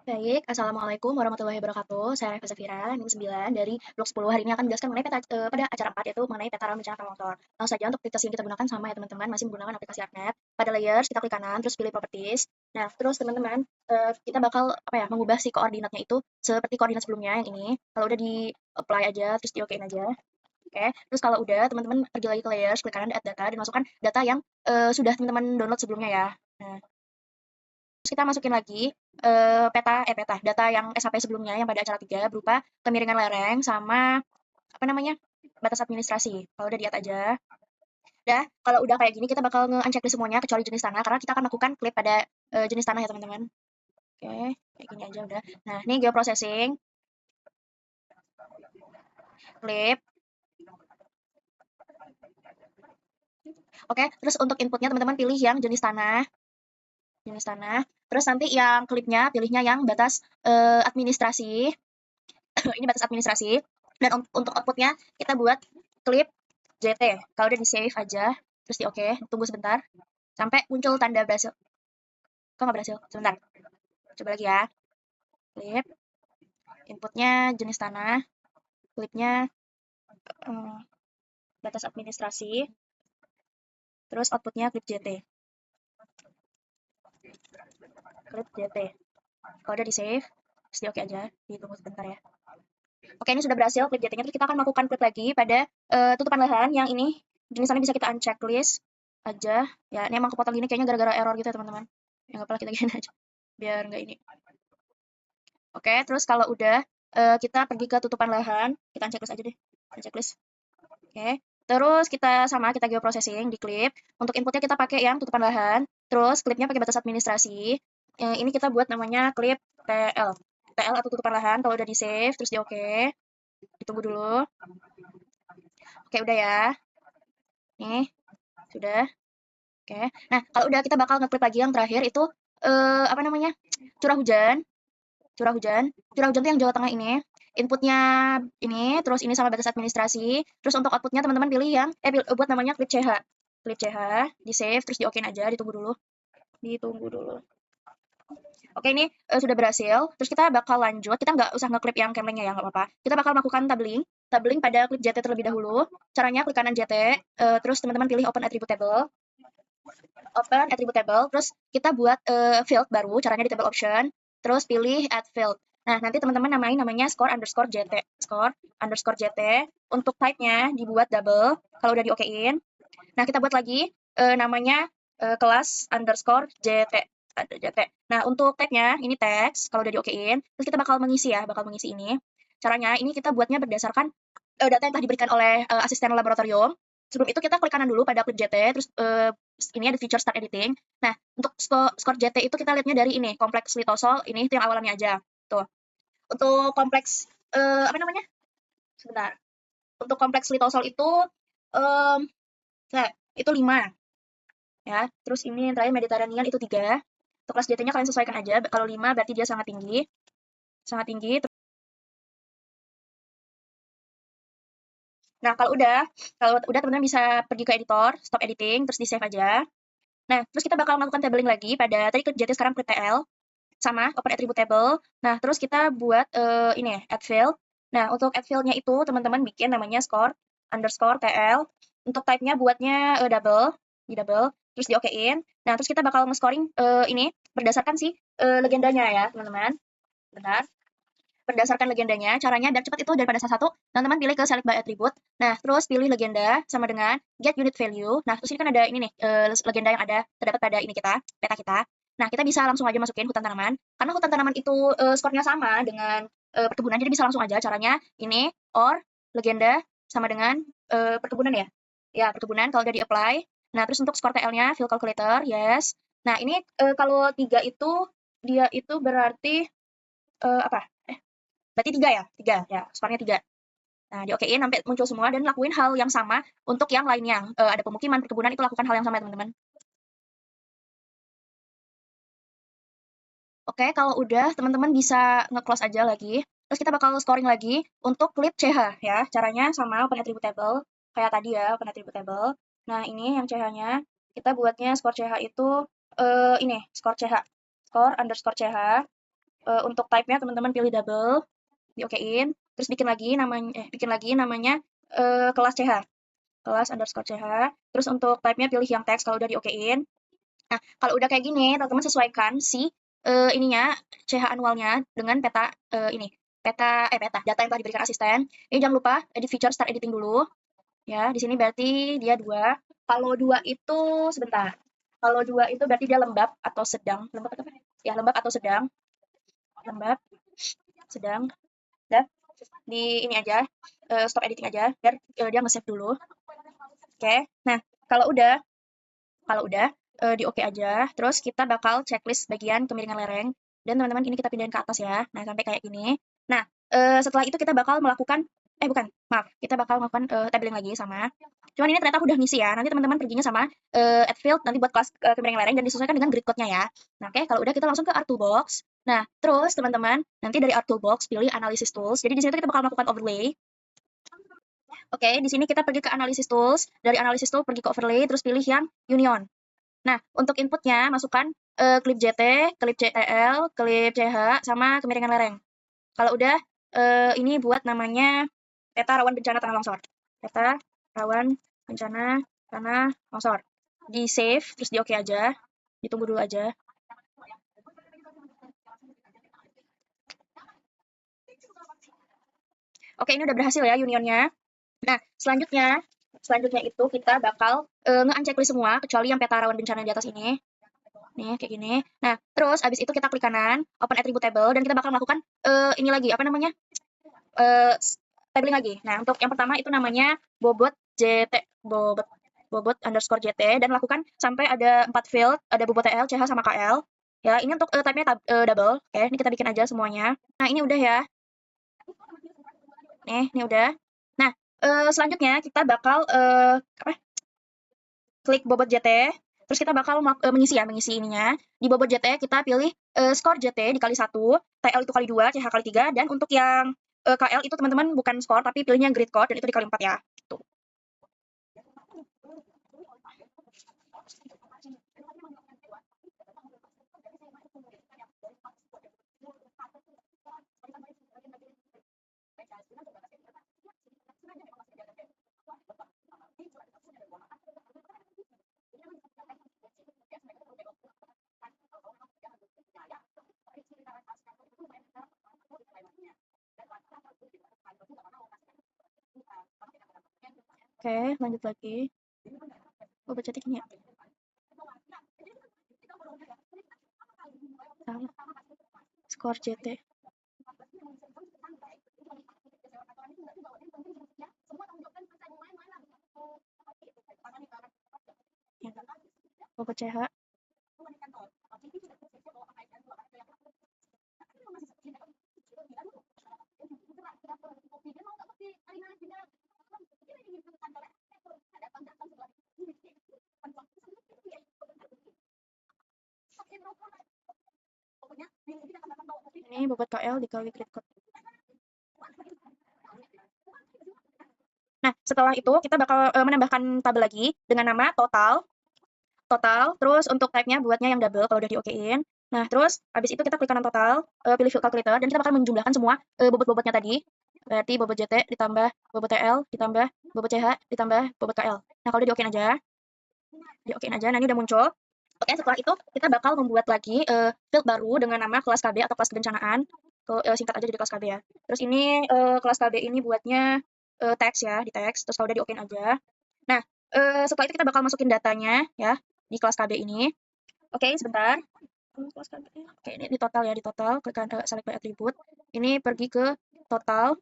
Baik, Assalamualaikum warahmatullahi wabarakatuh. Saya Reva Safira, NIM 9 dari blok 10. Hari ini akan menjelaskan mengenai pada acara 4, yaitu mengenai peta rel bencana motor. Langsung saja untuk aplikasi yang kita gunakan sama ya teman-teman, masih menggunakan aplikasi ArcNet. Pada layers, kita klik kanan, terus pilih properties. Nah, terus teman-teman, kita bakal mengubah si koordinatnya itu seperti koordinat sebelumnya yang ini. Kalau udah di apply aja, terus di okein aja. Oke, terus kalau udah teman-teman pergi lagi ke layers, klik kanan add data, dan masukkan data yang sudah teman-teman download sebelumnya ya. Nah, terus kita masukin lagi data yang SHP sebelumnya yang pada acara 3 berupa kemiringan lereng sama batas administrasi. Kalau udah di add aja. Udah, kalau udah kayak gini kita bakal nge-unchecklist semuanya kecuali jenis tanah karena kita akan lakukan klip pada jenis tanah ya teman-teman. Oke, kayak gini aja udah. Nah, ini geoprocessing, klip. Oke, terus untuk inputnya teman-teman pilih yang jenis tanah. Jenis tanah. Terus nanti yang klipnya pilihnya yang batas administrasi. Ini batas administrasi. Dan untuk outputnya kita buat klip JT. Kalau udah di save aja, terus di oke, tunggu sebentar sampai muncul tanda berhasil. Kok nggak berhasil? Sebentar. Coba lagi ya. Klip. Inputnya jenis tanah. Klipnya batas administrasi. Terus outputnya klip JT. Klip JT. Kalau udah di save, terus di oke aja. Ditunggu sebentar ya. Oke, ini sudah berhasil klip JT-nya. Terus kita akan melakukan klip lagi pada tutupan lahan yang ini. Jenisnya bisa kita unchecklist aja. Ya, ini emang kepotong gini kayaknya gara-gara error gitu ya teman-teman. Ya nggak apa-apa, kita gini aja. Biar nggak ini. Oke, terus kalau udah kita pergi ke tutupan lahan. Kita unchecklist aja deh. Unchecklist. Oke. Terus kita geoprocessing di klip. Untuk inputnya kita pakai yang tutupan lahan. Terus klipnya pakai batas administrasi. Ini kita buat namanya klip TL. TL atau tutupan lahan. Kalau udah di save, terus di oke. Ditunggu dulu. Oke, udah ya. Nih, sudah. Oke. Nah, kalau udah kita bakal ngeklip lagi yang terakhir itu curah hujan. Curah hujan. Curah hujan tuh yang Jawa Tengah ini. Inputnya ini, terus ini sama batas administrasi. Terus untuk outputnya teman-teman pilih yang buat namanya klip CH. Klip CH, di save, terus di okein aja, ditunggu dulu. Ditunggu dulu. Oke, ini sudah berhasil. Terus kita bakal lanjut. Kita nggak usah ngeklip yang camlengnya ya, nggak apa-apa. Kita bakal melakukan tabling. Tabling pada klip JT terlebih dahulu. Caranya klik kanan JT, terus teman-teman pilih open attribute table. Open attribute table, terus kita buat field baru, caranya di table option, terus pilih add field. Nah, nanti teman-teman namanya score underscore JT. Score underscore JT. Untuk type-nya dibuat double, kalau udah di-okein. Nah, kita buat lagi namanya kelas underscore JT. JT. Nah, untuk tag-nya ini text, kalau udah di-okein. Terus kita bakal mengisi ini. Caranya, ini kita buatnya berdasarkan data yang telah diberikan oleh asisten laboratorium. Sebelum itu kita klik kanan dulu pada klip JT, terus ini ada feature start editing. Nah, untuk skor JT itu kita lihatnya dari ini, kompleks litosol, ini itu yang awalannya aja. Tuh. Untuk kompleks Sebentar. Untuk kompleks litosol itu itu 5 ya. Terus ini yang terakhir Mediterranean itu 3. Untuk kelas JT-nya kalian sesuaikan aja. Kalau 5 berarti dia sangat tinggi. Sangat tinggi. Nah, kalau udah teman-teman bisa pergi ke editor, stop editing, terus di-save aja. Nah, terus kita bakal melakukan tabling lagi pada tadi klik JT sekarang klik TL sama open attribute table. Nah, terus kita buat ini ya, add field. Nah, untuk add field-nya itu teman-teman bikin namanya score underscore TL. Untuk type-nya buatnya double, di double, terus di-okein. Nah, terus kita bakal nge-scoring ini berdasarkan si legendanya ya, teman-teman. Bentar. Berdasarkan legendanya, caranya biar cepat itu daripada salah satu, teman-teman pilih ke select by attribute. Nah, terus pilih legenda sama dengan get unit value. Nah, terus ini kan ada ini nih, legenda yang terdapat pada ini peta kita. Nah, kita bisa langsung aja masukin hutan tanaman. Karena hutan tanaman itu skornya sama dengan perkebunan, jadi bisa langsung aja caranya ini, or, legenda, sama dengan perkebunan ya. Ya, perkebunan kalau udah di-apply. Nah, terus untuk skor TL-nya, field calculator, yes. Nah, ini kalau 3 itu, dia itu berarti apa? Berarti 3 ya? 3 ya, skornya 3. Nah, diokein sampai muncul semua dan lakuin hal yang sama untuk yang lainnya. Ada pemukiman, perkebunan itu lakukan hal yang sama ya, teman-teman. Oke, kalau udah teman-teman bisa nge-close aja lagi. Terus kita bakal scoring lagi untuk klip CH ya. Caranya sama open attribute table kayak tadi ya, open attribute table. Nah, ini yang CH-nya kita buatnya skor CH itu ini, skor CH. Skor underscore CH. untuk type-nya teman-teman pilih double, diokein, terus bikin lagi namanya kelas CH, kelas underscore CH. Terus untuk type-nya pilih yang teks kalau udah diokein. Nah, kalau udah kayak gini, teman-teman sesuaikan si ininya CH annualnya dengan peta ini. Peta data yang telah diberikan asisten. Ini jangan lupa edit feature start editing dulu. Ya, di sini berarti dia 2. Kalau 2 itu sebentar. Kalau 2 itu berarti dia lembab atau sedang. Lembab atau apa? Ya, lembab atau sedang. Lembab, sedang. Dah, di ini aja. Stop editing aja biar dia nge-save dulu. Oke. Nah, kalau udah di oke aja. Terus kita bakal checklist bagian kemiringan lereng. Dan teman-teman ini kita pindahin ke atas ya. Nah, sampai kayak gini. Nah, setelah itu kita bakal melakukan, bukan, maaf. Kita bakal melakukan tabling lagi sama. Cuman ini ternyata aku udah ngisi ya. Nanti teman-teman perginya sama add field nanti buat kelas kemiringan lereng dan disesuaikan dengan grid code-nya ya. Nah, oke, kalau udah kita langsung ke R2Box. Nah, terus teman-teman nanti dari R2Box pilih analysis tools. Jadi di sini kita bakal melakukan overlay. Oke, di sini kita pergi ke analysis tools. Dari analysis tool pergi ke overlay, terus pilih yang union. Nah, untuk inputnya masukkan klip JT, klip CTL, klip CH, sama kemiringan lereng. Kalau udah, ini buat namanya peta rawan bencana tanah longsor. Peta rawan bencana tanah longsor. Di save, terus di oke aja. Ditunggu dulu aja. Oke, ini udah berhasil ya unionnya. Nah, selanjutnya itu kita bakal nge-unchecklist semua, kecuali yang peta rawan bencana di atas ini. Nih, kayak gini. Nah, terus abis itu kita klik kanan, open attribute table, dan kita bakal melakukan ini lagi, apa namanya? Tabling lagi. Nah, untuk yang pertama itu namanya bobot JT, bobot underscore JT, dan lakukan sampai ada 4 field, ada bobot TL, CH, sama KL. Ya, ini untuk type-nya double. Oke, ini kita bikin aja semuanya. Nah, ini udah ya. Nih, ini udah. Nah, selanjutnya kita bakal klik bobot JT, terus kita bakal mengisi ininya. Di bobot JT kita pilih skor JT dikali 1, TL itu kali 2, CH kali 3, dan untuk yang KL itu teman-teman bukan skor, tapi pilihnya grid code, dan itu dikali 4 ya. Tuh. Oke, lanjut lagi. Bobot JT ini ya. Salah. Skor JT. Ya. Bobot CH. Ini bobot KL dikali grid code. Nah, setelah itu kita bakal menambahkan tabel lagi dengan nama total, terus untuk type-nya buatnya yang double kalau udah di-okein. Nah, terus habis itu kita klik kanan total, pilih field calculator, dan kita bakal menjumlahkan semua bobot-bobotnya tadi. Berarti bobot JT ditambah bobot TL, ditambah bobot CH, ditambah bobot KL. Nah, kalau udah di-okein aja. Nah ini udah muncul. Oke, setelah itu kita bakal membuat lagi field baru dengan nama kelas KB atau kelas kebencanaan. Singkat aja jadi kelas KB ya. Terus ini kelas KB ini buatnya teks ya, di teks. Terus kalau udah di-okein aja. Nah, setelah itu kita bakal masukin datanya ya di kelas KB ini. Oke, sebentar. Oke, ini di total ya, di total. Klik kanan select by attribute. Ini pergi ke total.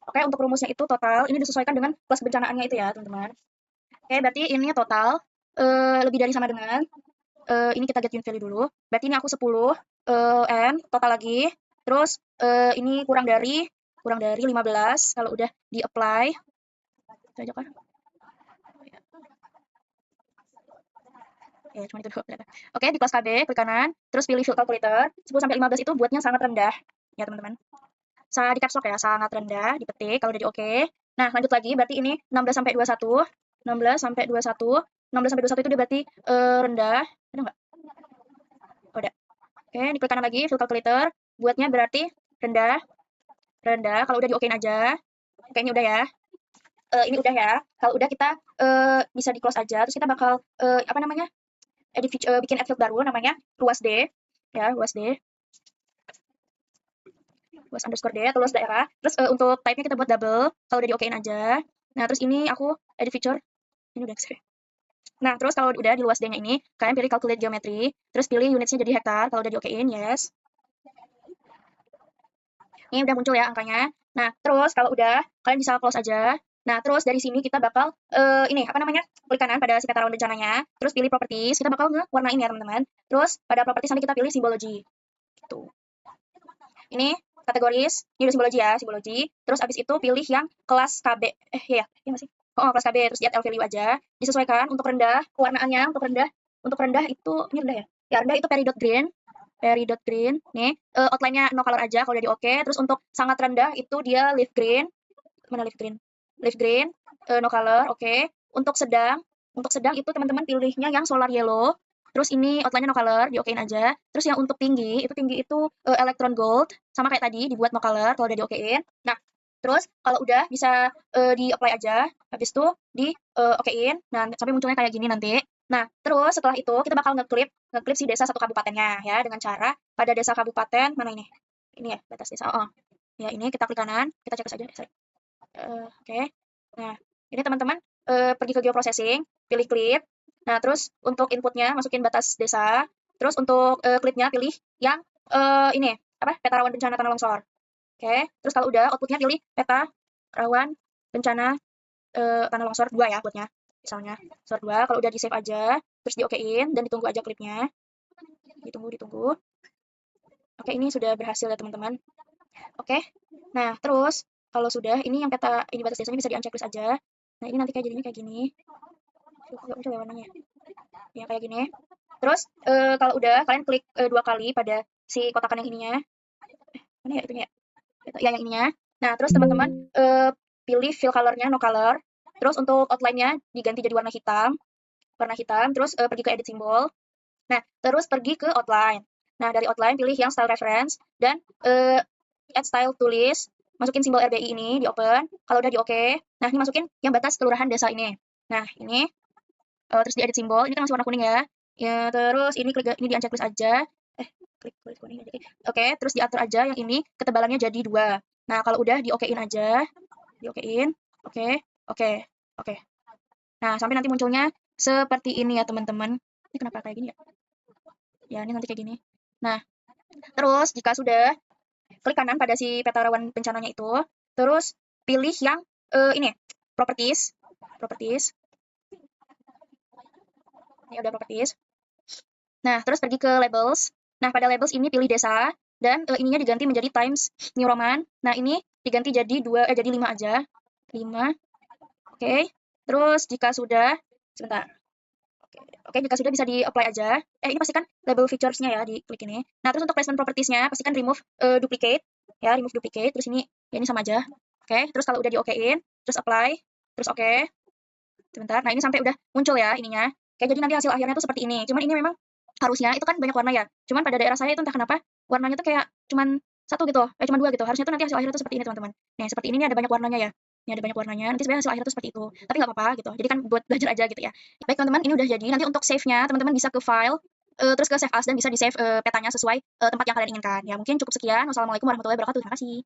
Oke, untuk rumusnya itu total. Ini disesuaikan dengan kelas kebencanaannya itu ya, teman-teman. Oke, berarti ini total lebih dari sama dengan ini kita get unit value dulu. Berarti ini aku 10 n total lagi. Terus ini kurang dari 15 kalau udah di apply. Itu aja kan? Ya, cuma itu doang ternyata. Oke, di kelas KB klik kanan, terus pilih field calculator. 10 sampai 15 itu buatnya sangat rendah ya, teman-teman. Di caps lock ya, sangat rendah, dipetik kalau udah di oke. Nah, lanjut lagi berarti ini 16 sampai 21. 16 sampai 21. 16 sampai 21 itu dia berarti rendah. Ada nggak? Oh, ada. Oke, diklik kanan lagi, field calculator. buatnya berarti rendah, rendah. Kalau udah di-okein aja. Oke, ini udah ya. Ini udah ya. Kalau udah kita bisa di-close aja. Terus kita bakal apa namanya? Bikin add field baru namanya luas D. Ya, luas D. Luas underscore D atau luas daerah. Terus untuk type-nya kita buat double. Kalau udah di-okein aja. Nah, terus ini aku edit feature. Ini udah save. Nah, terus kalau udah di luas D-nya ini, kalian pilih calculate geometry, terus pilih unitsnya jadi hektar, kalau udah di-okein, yes. Ini udah muncul ya angkanya. Nah, terus kalau udah, kalian bisa close aja. Nah, terus dari sini kita bakal, ini, apa namanya, klik kanan pada si peta rawan bencananya, terus pilih properties, kita bakal ngewarnain ya teman-teman. Terus pada properties nanti kita pilih symbology. Gitu. Ini kategoris, ini udah simbologi ya, simbologi. Terus abis itu pilih yang kelas KB, iya masih. Oh, kelas KB, terus lihat L value aja. Disesuaikan untuk rendah, warnaannya untuk rendah itu, ini rendah ya? Ya rendah itu peridot green, nih, outline-nya no color aja kalau udah di oke. Terus untuk sangat rendah itu dia leaf green, mana leaf green? Leaf green, no color, oke. Untuk sedang itu teman-teman pilihnya yang solar yellow. Terus ini outline-nya no color, di-okein aja. Terus yang untuk tinggi itu electron gold, sama kayak tadi dibuat no color kalau udah di-okein. Nah, terus kalau udah bisa di-apply aja, habis itu di-okein. Nah, sampai munculnya kayak gini nanti. Nah, terus setelah itu kita bakal ngeklip si desa satu kabupatennya ya dengan cara pada desa kabupaten mana ini? Ini ya, batas desa. Oh. Ya, ini kita klik kanan, kita cek saja. Oke. Nah, ini teman-teman pergi ke geoprocessing, pilih clip. Nah, terus untuk inputnya masukin batas desa. Terus untuk clipnya pilih yang ini apa? Peta rawan bencana tanah longsor. Oke. Terus kalau udah outputnya pilih peta rawan bencana tanah longsor 2 ya buatnya. Misalnya longsor 2. Kalau udah di save aja, terus di-okein dan ditunggu aja klipnya. Ditunggu. Oke, ini sudah berhasil ya teman-teman. Oke. Nah, terus kalau sudah ini yang peta ini batas desanya bisa di-unchecklist aja. Nah, ini nanti jadinya kayak gini. Nggak muncul ya warnanya. Ya kayak gini. Terus kalau udah kalian klik 2 kali pada si kotakan yang ininya. Mana ya itunya? Ya yang ininya. Nah, terus teman-teman pilih fill color-nya no color. Terus untuk outline-nya diganti jadi warna hitam. Terus pergi ke edit symbol. Nah, terus pergi ke outline. Nah, dari outline pilih yang style reference dan add style to list. Masukin simbol RBI ini di open. Kalau udah di oke. Nah, ini masukin yang batas kelurahan desa ini. Nah, ini terus di edit simbol. Ini kan masih warna kuning ya. Ya, terus ini klik ini di unchecklist aja. Klik kuning aja. Oke, terus diatur aja yang ini ketebalannya jadi 2. Nah, kalau udah di okein aja. Di okein. Oke. Nah, sampai nanti munculnya seperti ini ya, teman-teman. Ini kenapa kayak gini ya? Ya, ini nanti kayak gini. Nah, terus jika sudah klik kanan pada si peta rawan bencananya itu, terus pilih yang ini properties. Ini udah properties. Nah, terus pergi ke labels. Nah, pada labels ini pilih desa dan ininya diganti menjadi Times New Roman. Nah, ini diganti jadi 5 aja. 5. Oke. Terus jika sudah sebentar. Oke, jika sudah bisa di-apply aja. Ini pastikan label features-nya ya, di klik ini. Nah, terus untuk placement properties-nya, pastikan remove duplicate. Ya, remove duplicate. Terus ini, ya ini sama aja. Oke, terus kalau udah di-okein, terus apply, terus oke. Sebentar, nah ini sampai udah muncul ya ininya. Oke, jadi nanti hasil akhirnya tuh seperti ini. Cuman ini memang harusnya itu kan banyak warna ya. Cuman pada daerah saya itu entah kenapa warnanya tuh kayak cuman 1 gitu, cuman 2 gitu. Harusnya tuh nanti hasil akhirnya tuh seperti ini teman-teman. Nih, seperti ini nih ada banyak warnanya ya. Ini ada banyak warnanya. Nanti sebenarnya hasil akhirnya tuh seperti itu. Tapi nggak apa-apa gitu. Jadi kan buat belajar aja gitu ya. Baik teman-teman, ini udah jadi. Nanti untuk save-nya teman-teman bisa ke file terus ke save as dan bisa di-save petanya sesuai tempat yang kalian inginkan. Ya, mungkin cukup sekian. Wassalamualaikum warahmatullahi wabarakatuh. Terima kasih.